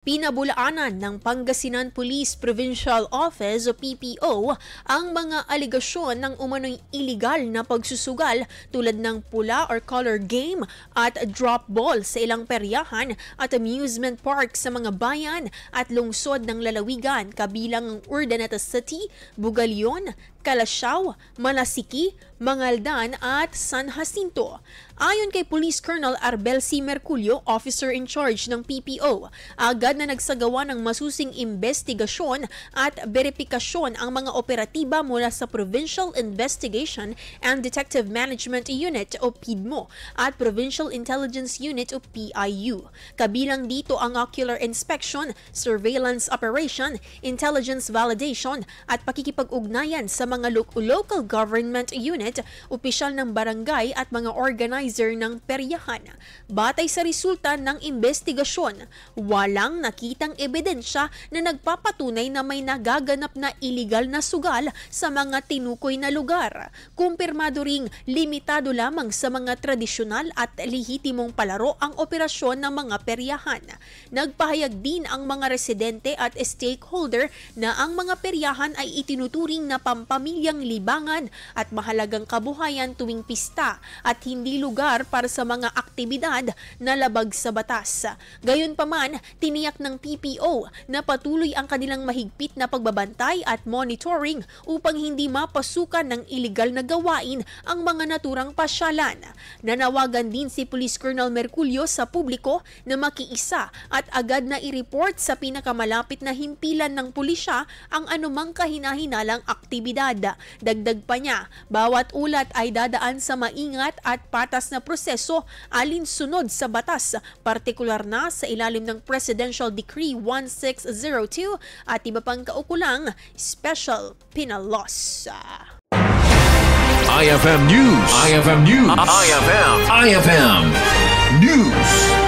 Pinabulaanan ng Pangasinan Police Provincial Office o PPO ang mga aligasyon ng umano'y iligal na pagsusugal tulad ng pula or color game at drop ball sa ilang peryahan at amusement park sa mga bayan at lungsod ng lalawigan kabilang ang Urdaneta City, Bugalyon, Calasiao, Malasiki, Mangaldan at San Jacinto. Ayon kay Police Colonel Arbel C. Merculio, officer in charge ng PPO, agad na nagsagawa ng masusing investigasyon at beripikasyon ang mga operatiba mula sa Provincial Investigation and Detective Management Unit o PIDMO at Provincial Intelligence Unit o PIU. Kabilang dito ang ocular inspection, surveillance operation, intelligence validation at pakikipag-ugnayan sa mga local government unit, opisyal ng barangay at mga organizer ng peryahan. Batay sa resulta ng investigasyon, walang nakitang ebidensya na nagpapatunay na may nagaganap na iligal na sugal sa mga tinukoy na lugar. Kumpirmado ring limitado lamang sa mga tradisyonal at lehitimong palaro ang operasyon ng mga peryahan. Nagpahayag din ang mga residente at stakeholder na ang mga peryahan ay itinuturing na pamilyang libangan at mahalagang kabuhayan tuwing pista at hindi lugar para sa mga aktibidad na labag sa batas. Gayunpaman, tiniyak ng PPO na patuloy ang kanilang mahigpit na pagbabantay at monitoring upang hindi mapasukan ng iligal na gawain ang mga naturang pasyalan. Nanawagan din si Police Colonel Merculio sa publiko na makiisa at agad na i-report sa pinakamalapit na himpilan ng pulisya ang anumang kahinahinalang aktibidad. Dagdag pa niya, bawat ulat ay dadaan sa maingat at patas na proseso alinsunod sa batas, partikular na sa ilalim ng Presidential Decree 1602 at iba pang kaukulang special penal laws. IFM News. IFM News. IFM News.